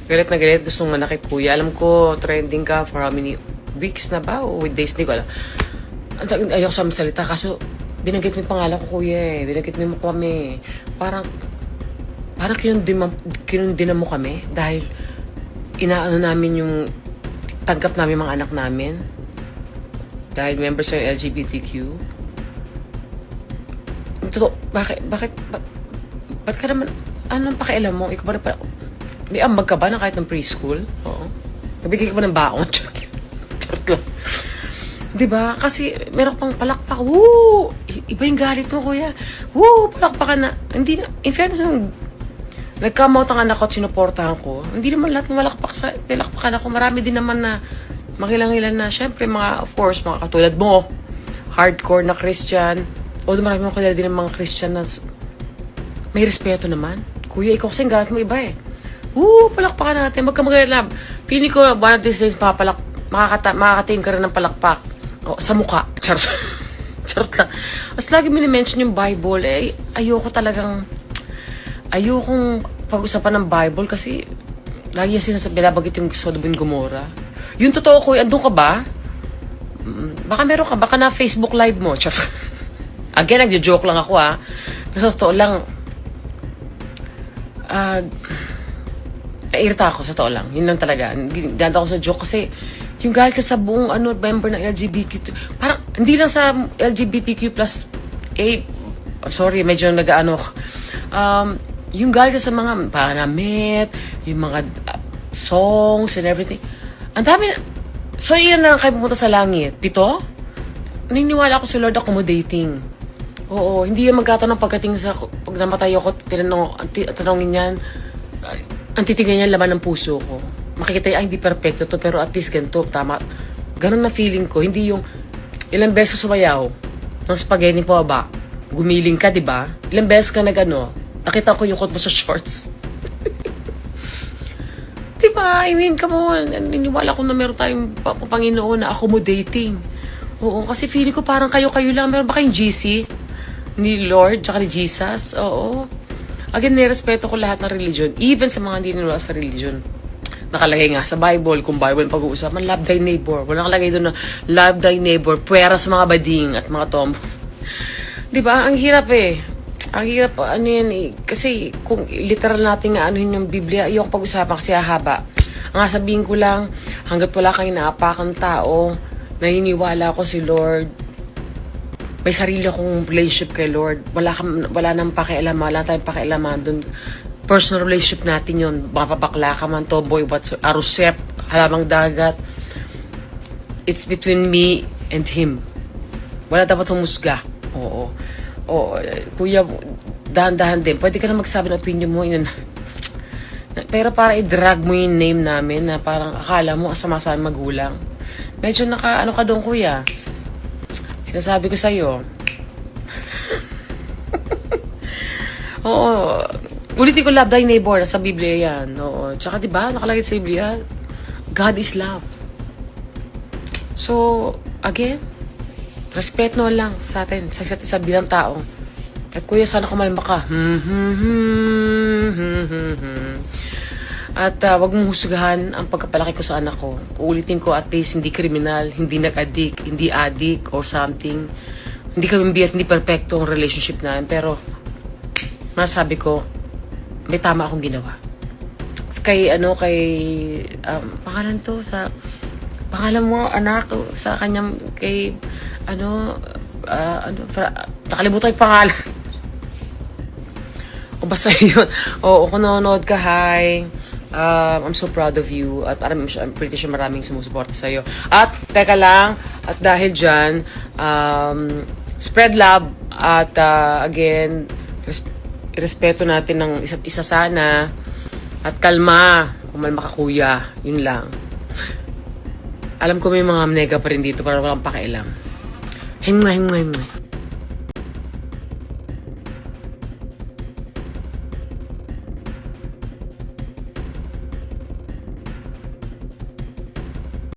Galit na galit, gustong manakit kuya. Alam ko, trending ka for how many weeks na ba? O days, di ko alam. Ayoko sa salita, kaso binanggit mo yung pangalan ko kuya eh. Binanggit mo kami. Parang kinundina mo kami dahil inaano namin yung tanggap namin mga anak namin. Dahil members ng LGBTQ. Totoo, bakit ka naman, anong pakialam mo? Ikaw ba na may ambag ka ba na kahit ng preschool? Oo. Nabigay ka ba ng baon? Charot lang. Diba? Kasi meron pang palakpak. Woo! Iba yung galit mo, kuya. Woo! Palakpakan na. Hindi na, in fairness, nagkamot ang anak ko at sinuportahan ko. Hindi naman lahat palakpakan ako. Marami din naman na makilangilan na. Siyempre, of course, mga katulad mo, hardcore na Christian. Although marami mo kilala din ng mga Christian na may respeto naman. Kuya, ikaw kasi ang galit mo iba eh. Palakpakan natin. Magkamagala. Feeling ko, one of these days, makakatingin ka rin ng palakpak. Sa mukha. Charot lang. As lagi minimension yung Bible, eh, ayokong pag-usapan ng Bible kasi lagi sinasabi, binabagit yung Sodom and Gomorrah. Yung totoo ko, andun ka ba? Baka meron ka, baka na Facebook live mo. Again, nagjo-joke lang ako Pero totoo lang, nairita ako, sa totoo lang. Yun lang talaga. Danda ako sa joke kasi yung galit ka sa buong member ng LGBTQ. Parang, hindi lang sa LGBTQ plus sorry, medyo nag-ano yung galit ka sa mga panamit, yung mga songs and everything. Ang dami na. So, yun na kayo pumunta sa langit. 7? Naniniwala ako sa Lord accommodating. Oo, hindi yan magkatanong pag namatay ako, tanongin yan, ang titignan niya laman ng puso ko. Makikita niya, hindi perfecto to, pero at least ganito, tama. Ganun na feeling ko, hindi yung ilang beses sumayaw ng spaghetti pa ba, gumiling ka, di ba? Ilang beses ka nakita ko yung kot mo sa shorts. Di ba? I mean, come on, niniwala ko na meron tayong Panginoon na accommodating. Oo, kasi feeling ko parang kayo-kayo lang. Meron ba kayong GC? Ni Lord, tsaka ni Jesus? Oo. Again, nirespeto ko lahat ng religion. Even sa mga hindi niniwala sa religion. Nakalagay nga sa Bible, kung Bible pag-uusapan, love thy neighbor. Walang nakalagay doon na love thy neighbor, puwera sa mga bading at mga tombo. Diba? Ang hirap eh. Ang hirap, kasi kung literal natin nga yung Biblia, yung pag-usapan kasi hahaba. Ang sabihin ko lang, hanggat wala kang inaapakan tao, naniniwala ko si Lord, may sarili akong relationship kay Lord. Wala nang pakialaman. Wala tayong pakialaman doon. Personal relationship natin yun. Mapapakla ka man, tomboy, arusep, halamang dagat. It's between me and Him. Wala dapat humusga. Oo. Kuya, dahan-dahan din. Pwede ka na magsabi ng opinion mo. Pero para i-drag mo yung name namin na parang akala mo asama-asama magulang. Medyo ka doon, kuya. Sinasabi ko sa'yo. Oo. Ulitin ko, love thy neighbor. Sa Biblia yan. Oo. Tsaka diba, nakalagay sa Biblia, God is love. So, again, respeto lang sa atin, sa bilang tao. At kuya, sana kumalma ka. At wag mong husgahan ang pagkapalaki ko sa anak ko. Uulitin ko, at least hindi kriminal, hindi nag-addict, hindi addict or something. Hindi kami hindi perfecto ang relationship namin. Pero, masabi ko, may tama akong ginawa. Pangalan mo, anak, sa kanyang, nakalimutan yung pangalan. O basta yun. Kung nanonood ka, hi. I'm so proud of you at I'm pretty sure maraming sumusuporta sa'yo. At teka lang, at dahil dyan, spread love at again, respeto natin ng isa't isa sana at kalma, kumalma ka kuya, yun lang. Alam ko may mga nega pa rin dito para walang pakialam. Himwa.